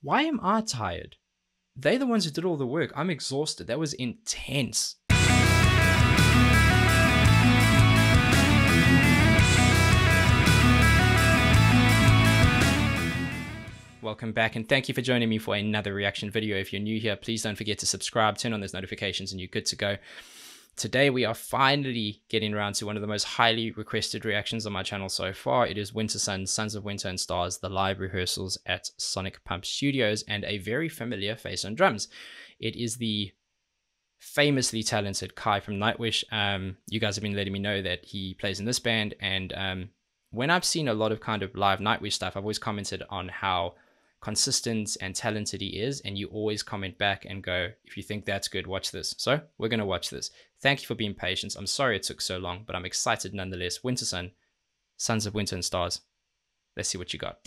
Why am I tired? They're the ones who did all the work. I'm exhausted. That was intense. Welcome back, and thank you for joining me for another reaction video. If you're new here, please don't forget to subscribe, turn on those notifications, and you're good to go. Today, we are finally getting around to one of the most highly requested reactions on my channel so far. It is Wintersun, Sons of Winter and Stars, the live rehearsals at Sonic Pump Studios, and a very familiar face on drums. It is the famously talented Kai from Nightwish. You guys have been letting me know that he plays in this band, and when I've seen a lot of kind of live Nightwish stuff, I've always commented on how consistent and talented he is, and you always comment back and go, if you think that's good, watch this. So we're going to watch this. Thank you for being patient. I'm sorry it took so long, but I'm excited nonetheless. Wintersun, Sons of Winter and Stars. Let's see what you got.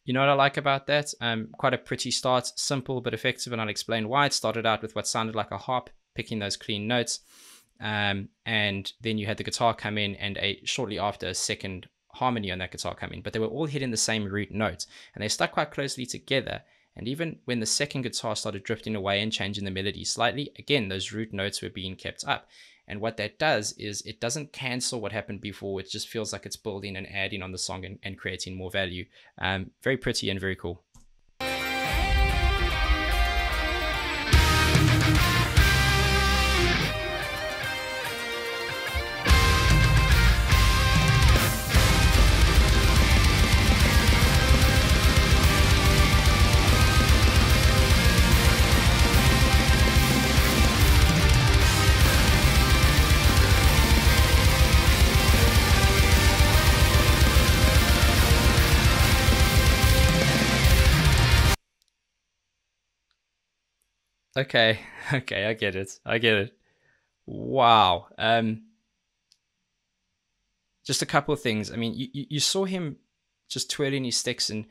You know what I like about that? Quite a pretty start, simple but effective, and I'll explain why. It started out with what sounded like a harp, picking those clean notes, and then you had the guitar come in, and shortly after, a second harmony on that guitar come in, but they were all hitting the same root note, and they stuck quite closely together. And even when the second guitar started drifting away and changing the melody slightly, again, those root notes were being kept up. And what that does is it doesn't cancel what happened before. It just feels like it's building and adding on the song and creating more value. Very pretty and very cool. Okay, I get it. Wow. Just a couple of things. I mean, you saw him just twirling his sticks and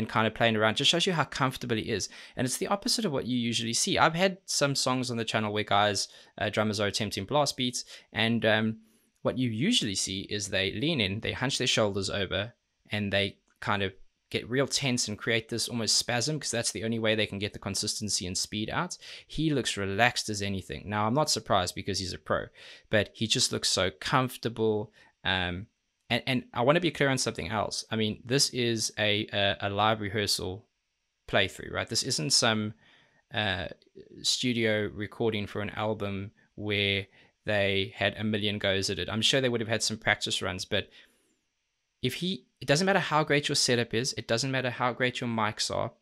kind of playing around. Just shows you how comfortable he is. And it's the opposite of what you usually see. I've had some songs on the channel where guys, drummers are attempting blast beats, and what you usually see is they lean in, they hunch their shoulders over, and they kind of get real tense and create this almost spasm, because that's the only way they can get the consistency and speed out. He looks relaxed as anything. Now, I'm not surprised because he's a pro, but he just looks so comfortable. And I want to be clear on something else. I mean, this is a live rehearsal playthrough, right? This isn't some studio recording for an album where they had a million goes at it. I'm sure they would have had some practice runs, but it doesn't matter how great your setup is, it doesn't matter how great your mics are,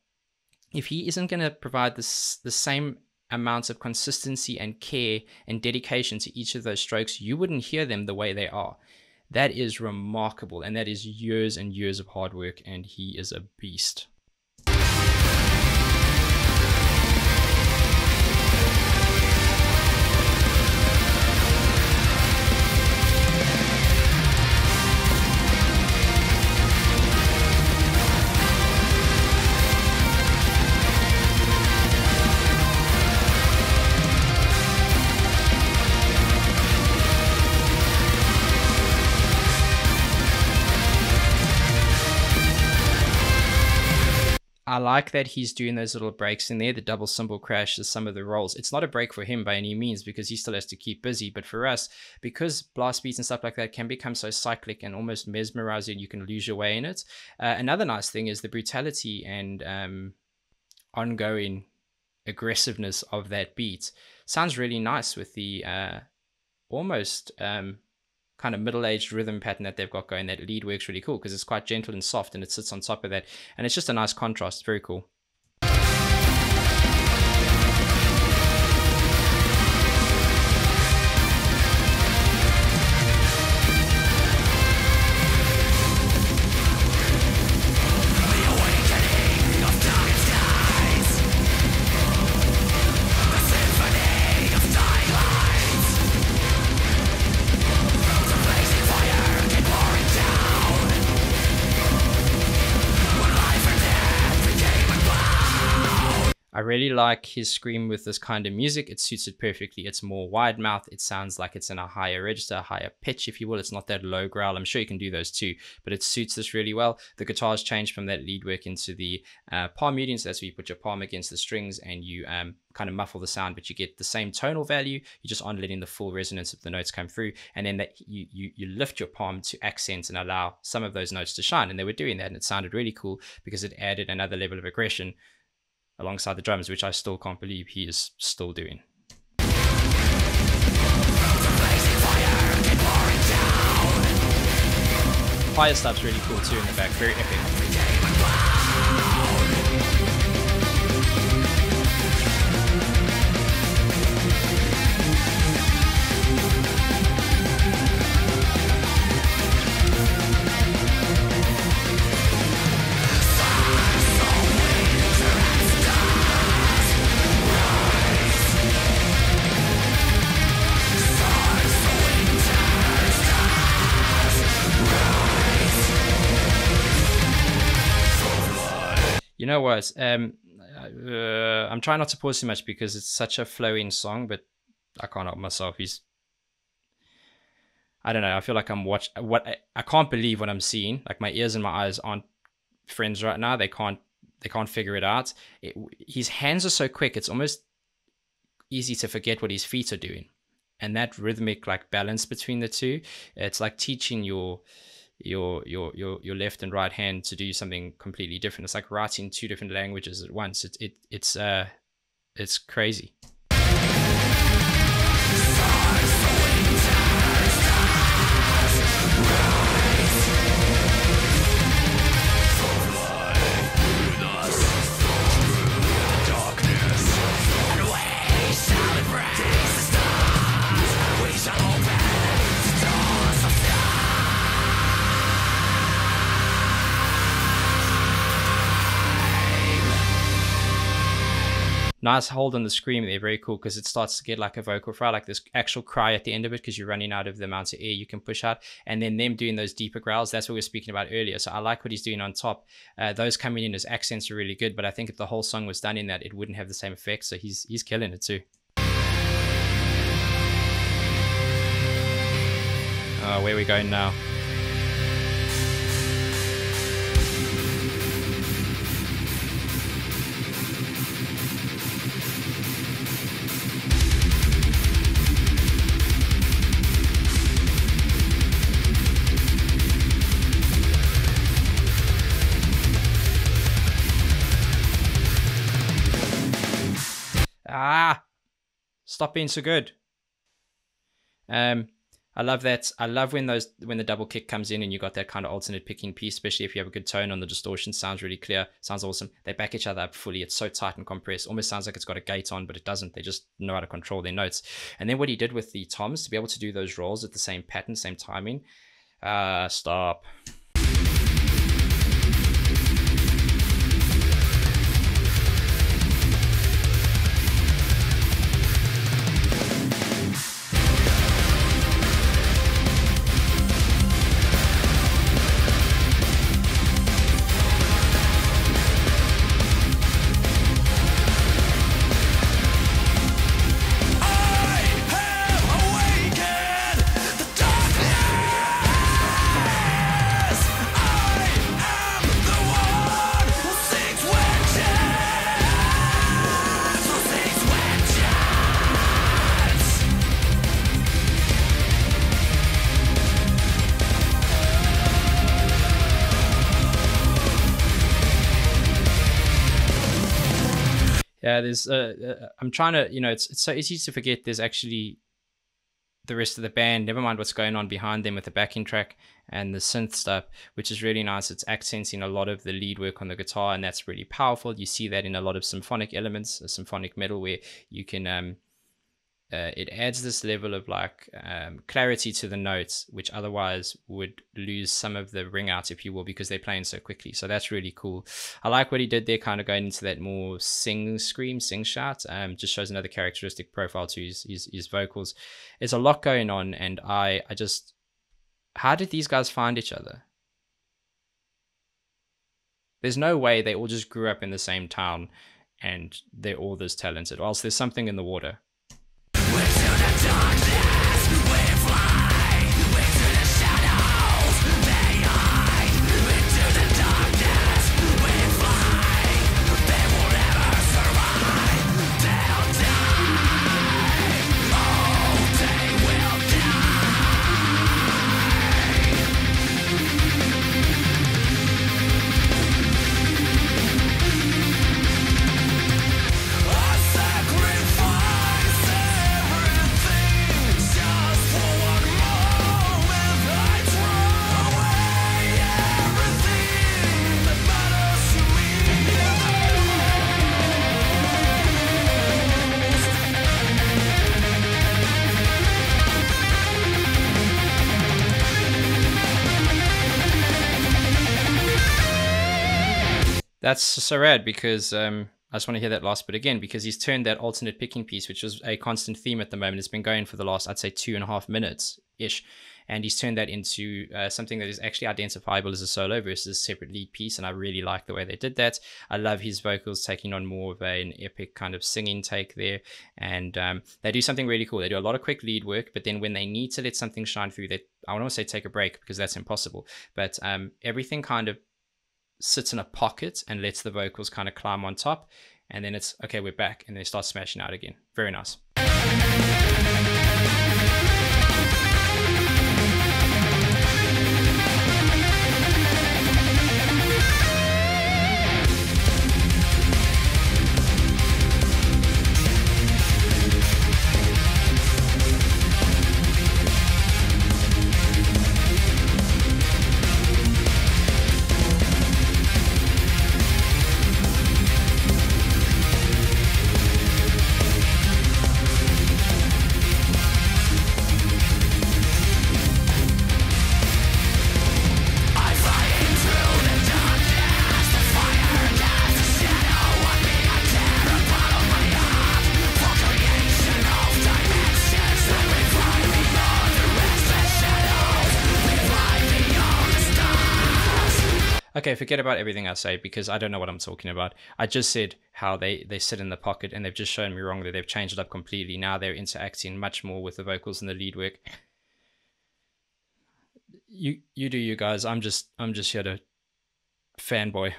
if he isn't going to provide the same amounts of consistency and care and dedication to each of those strokes, you wouldn't hear them the way they are. That is remarkable, and that is years and years of hard work, and he is a beast. I like that he's doing those little breaks in there. The double cymbal crashes some of the rolls. It's not a break for him by any means, because he still has to keep busy. But for us, because blast beats and stuff like that can become so cyclic and almost mesmerizing, you can lose your way in it. Another nice thing is the brutality and ongoing aggressiveness of that beat. Sounds really nice with the almost kind of middle-aged rhythm pattern that they've got going. That lead works really cool because it's quite gentle and soft, and it sits on top of that, and it's just a nice contrast. Very cool. I really like his scream with this kind of music. It suits it perfectly. It's more wide mouth. It sounds like it's in a higher register, a higher pitch, if you will. It's not that low growl. I'm sure you can do those too, but it suits this really well. The guitars change from that lead work into the palm muting. So that's where you put your palm against the strings and you kind of muffle the sound, but you get the same tonal value. You just aren't letting the full resonance of the notes come through. And then that you lift your palm to accent and allow some of those notes to shine. And they were doing that, and it sounded really cool because it added another level of aggression alongside the drums, which I still can't believe he is still doing. Fire stuff's really cool too in the back, very epic. You know what? I'm trying not to pause too much because it's such a flowing song, but I can't help myself. I don't know. I feel like I'm I can't believe what I'm seeing. Like my ears and my eyes aren't friends right now. They can't figure it out. His hands are so quick. It's almost easy to forget what his feet are doing. And that rhythmic like balance between the two, it's like teaching your left and right hand to do something completely different. It's like writing two different languages at once. It's crazy. Nice hold on the scream there, very cool, because it starts to get like a vocal fry, like this actual cry at the end of it, because you're running out of the amount of air you can push out. And then them doing those deeper growls, that's what we were speaking about earlier. So I like what he's doing on top. Those coming in as accents are really good, but I think if the whole song was done in that, it wouldn't have the same effect. So he's killing it too. Where are we going now? Stop being so good. I love that. I love when the double kick comes in and you got that kind of alternate picking piece, especially if you have a good tone on the distortion. Sounds really clear. Sounds awesome. They back each other up fully. It's so tight and compressed. Almost sounds like it's got a gate on, but it doesn't. They just know how to control their notes. And then what he did with the toms to be able to do those rolls at the same pattern, same timing. Stop. Yeah, there's I'm trying to, it's so easy to forget there's actually the rest of the band, never mind what's going on behind them with the backing track and the synth stuff, which is really nice. It's accenting a lot of the lead work on the guitar, and that's really powerful. You see that in a lot of symphonic elements, symphonic metal, where you can it adds this level of like clarity to the notes, which otherwise would lose some of the ring out, if you will, because they're playing so quickly. So that's really cool. I like what he did there, kind of going into that more sing shout. Just shows another characteristic profile to his vocals. There's a lot going on, and I just, how did these guys find each other? There's no way they all just grew up in the same town and they're all this talented, or else there's something in the water. That's so rad, because I just want to hear that last bit again, because he's turned that alternate picking piece, which was a constant theme at the moment. It's been going for the last, I'd say, 2.5 minutes-ish. And he's turned that into something that is actually identifiable as a solo versus a separate lead piece. And I really like the way they did that. I love his vocals taking on more of an epic kind of singing take there. And they do something really cool. They do a lot of quick lead work, but then when they need to let something shine through, I don't want to say take a break, because that's impossible. But everything kind of sits in a pocket and lets the vocals kind of climb on top, and then it's okay, we're back, and they start smashing out again. Very nice. Okay, forget about everything I say, because I don't know what I'm talking about. I just said how they sit in the pocket, and they've just shown me wrong that they've changed it up completely. Now they're interacting much more with the vocals and the lead work. You do you guys. I'm just here to fanboy.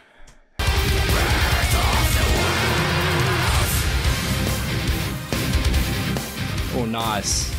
Oh, nice.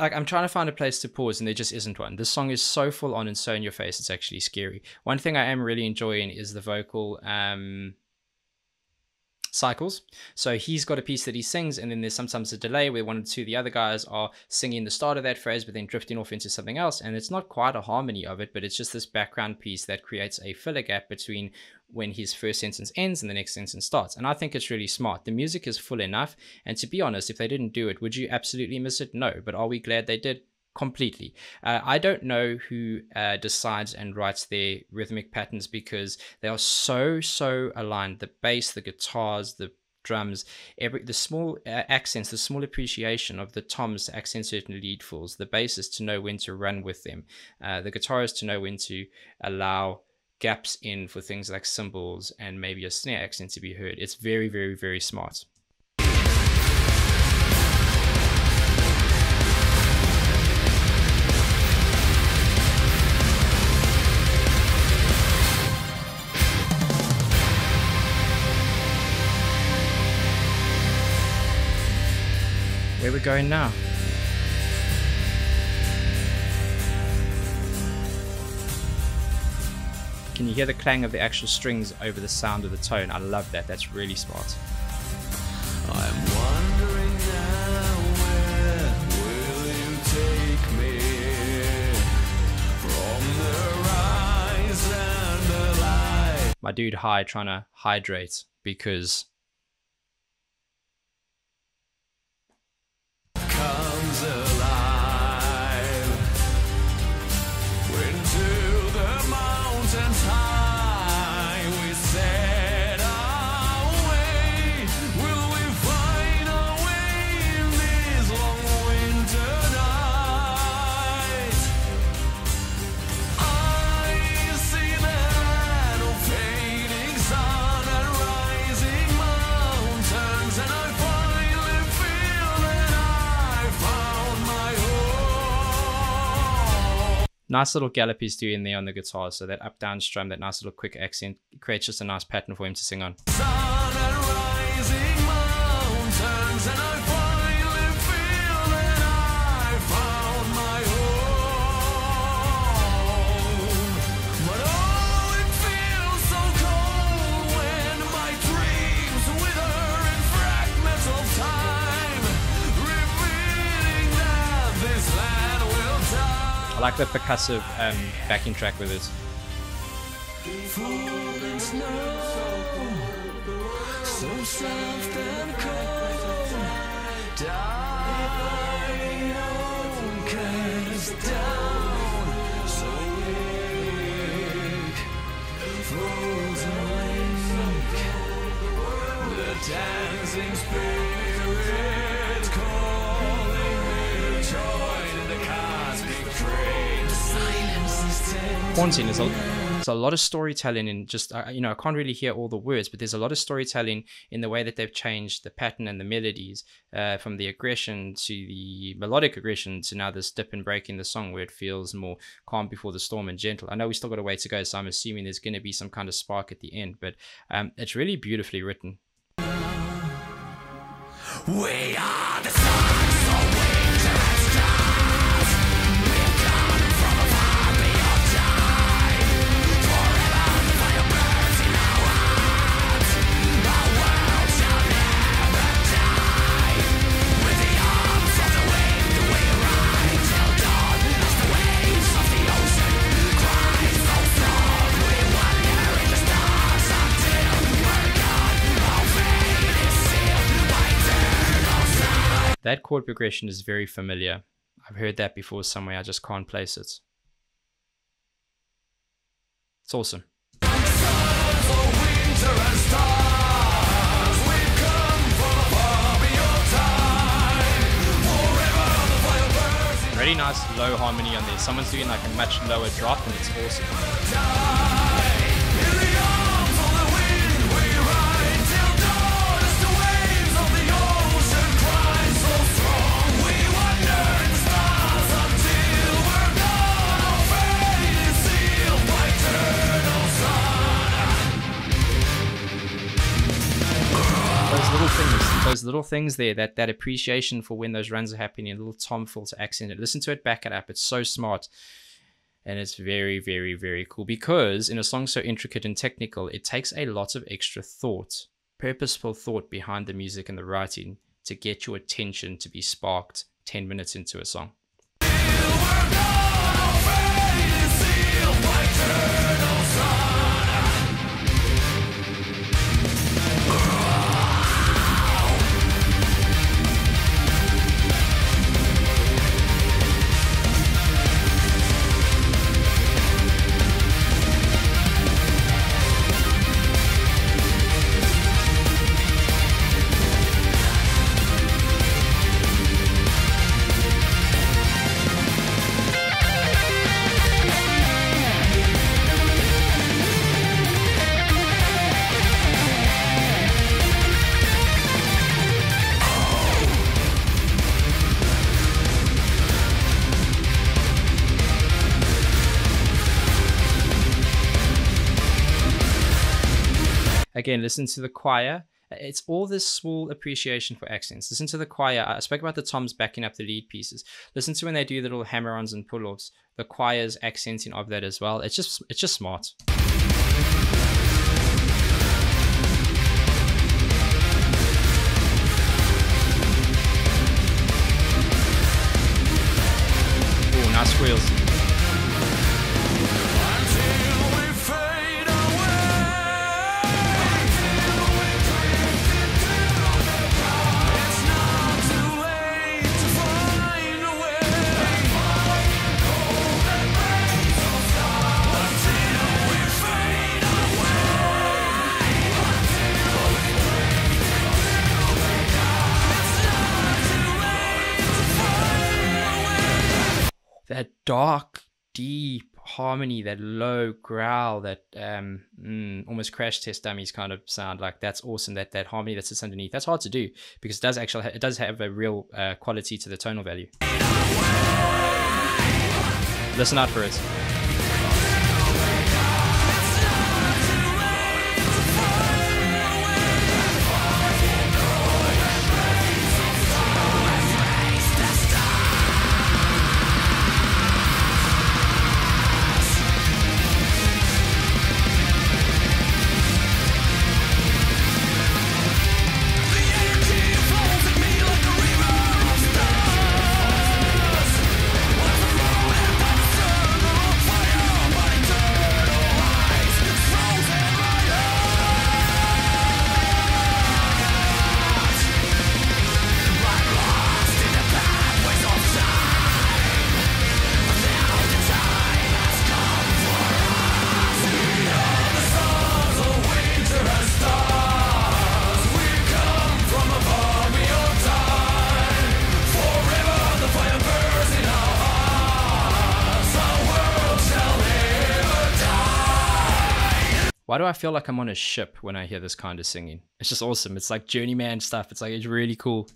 I'm trying to find a place to pause, and there just isn't one. This song is so full on and so in your face, it's actually scary. One thing I am really enjoying is the vocal cycles. So he's got a piece that he sings, and then there's sometimes a delay where one or two of the other guys are singing the start of that phrase but then drifting off into something else, and it's not quite a harmony of it, but it's just this background piece that creates a filler gap between when his first sentence ends and the next sentence starts. And I think it's really smart. The music is full enough, and to be honest, if they didn't do it, would you absolutely miss it? No. But are we glad they did? Completely. I don't know who decides and writes their rhythmic patterns, because they are so aligned. The bass, the guitars, the drums, the small accents, the small appreciation of the toms to accent certain lead fills, the bassist to know when to run with them, the guitarist to know when to allow gaps in for things like cymbals and maybe a snare accent to be heard. It's very smart. Where we're going now? Can you hear the clang of the actual strings over the sound of the tone? I love that. That's really smart. I'm wondering now, where will you take me? From the rise and the light. My dude High trying to hydrate because comes alive. Into the mountains high we set our way. Will we find our way in this long winter night? I see the land of fading sun and rising mountains, and I finally feel that I found my home. nice little gallop he's doing there on the guitar. So that up down strum, that nice little quick accent creates just a nice pattern for him to sing on. Sun and rising mountains, and I finally feel that I found my home. But oh, it feels so cold when my dreams wither in fragments of time, revealing that this land will die. I like the percussive backing track with it. Falling snow, so soft and cold, dying cast down, so weak, frozen lake, the dancing spirit calling me to join in the cosmic train. Silence is tempting. Haunting is there's a lot of storytelling in just, I can't really hear all the words, but there's a lot of storytelling in the way that they've changed the pattern and the melodies, from the aggression to the melodic aggression to now this dip and break in the song where it feels more calm before the storm and gentle. I know we still got a way to go, so I'm assuming there's going to be some kind of spark at the end, but it's really beautifully written. We are the stars, so winter and stars. We've come from afar beyond time. Forever the fire burns in our hearts. Our world shall never die. With the arms of the wind we ride till dawn, as the waves of the ocean cry so strong. We wander in the stars until we're gone. Our fate is sealed by eternal sun. That chord progression is very familiar. I've heard that before somewhere, I just can't place it. It's awesome. Really nice low harmony on there. Someone's doing like a much lower drop and it's awesome. those little things there, that appreciation for when those runs are happening, a little tom filter accent. Listen to it, back it up. It's so smart. And it's very, very, very cool, because in a song so intricate and technical, it takes a lot of extra thought, purposeful thought behind the music and the writing to get your attention to be sparked 10 minutes into a song. Again, listen to the choir. It's all this small appreciation for accents. Listen to the choir. I spoke about the toms backing up the lead pieces. Listen to when they do little hammer-ons and pull-offs. The choir's accenting of that as well. It's just smart. Oh, nice squeals. That dark, deep harmony, that low growl, that almost crash test dummies kind of sound, like that's awesome. That harmony that sits underneath, that's hard to do, because it does have a real quality to the tonal value. Listen out for it. Why do I feel like I'm on a ship when I hear this kind of singing? It's just awesome. It's like journeyman stuff. It's really cool.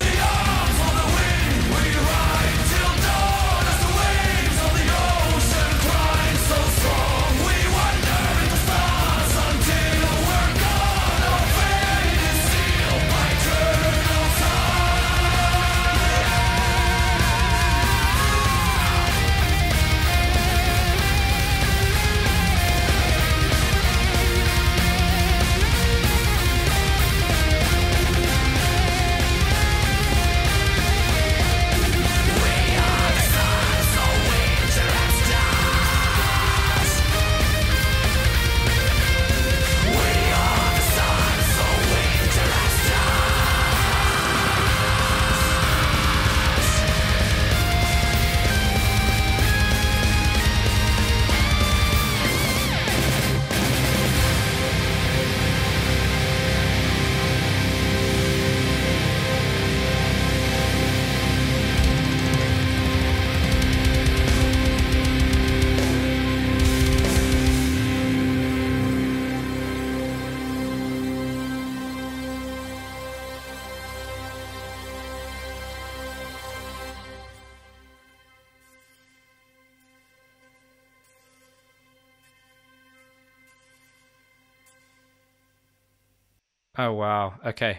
Oh, wow. Okay.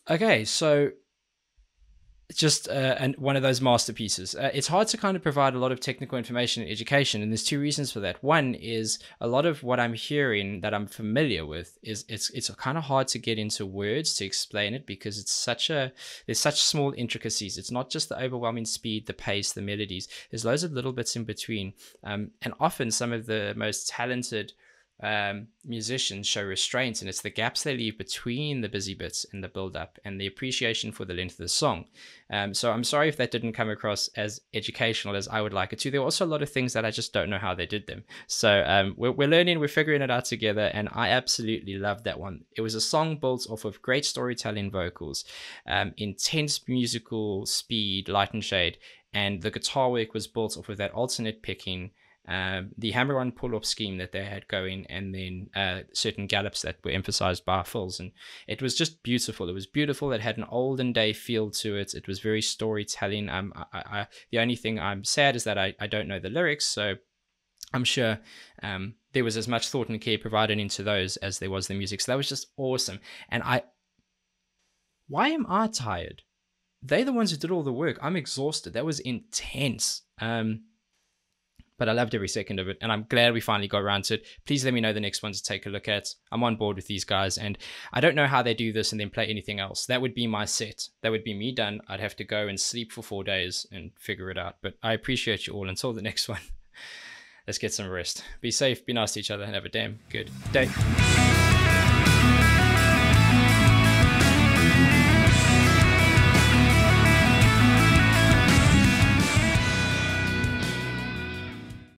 Okay, so just and one of those masterpieces. It's hard to kind of provide a lot of technical information in education, and there's two reasons for that. One is a lot of what I'm hearing that I'm familiar with is it's kind of hard to get into words to explain it, because there's such small intricacies. It's not just the overwhelming speed, the pace, the melodies. There's loads of little bits in between, and often some of the most talented musicians show restraint, and it's the gaps they leave between the busy bits and the build up and the appreciation for the length of the song. So I'm sorry if that didn't come across as educational as I would like it to. There are also a lot of things that I just don't know how they did them. So we're learning, we're figuring it out together, and I absolutely loved that one. It was a song built off of great storytelling vocals, intense musical speed, light and shade, and the guitar work was built off of that alternate picking, the hammer-on pull-off scheme that they had going, and then certain gallops that were emphasized by fills, and it was just beautiful. It was beautiful. It had an olden day feel to it. It was very storytelling. The only thing I'm sad is that I don't know the lyrics, so I'm sure there was as much thought and care provided into those as there was the music. So that was just awesome. And why am I tired? They're the ones who did all the work. I'm exhausted. That was intense. But I loved every second of it, and I'm glad we finally got around to it. Please let me know the next one to take a look at. I'm on board with these guys, and I don't know how they do this and then play anything else. That would be my set. That would be me done. I'd have to go and sleep for 4 days and figure it out. But I appreciate you all. Until the next one, let's get some rest. Be safe, be nice to each other, and have a damn good day.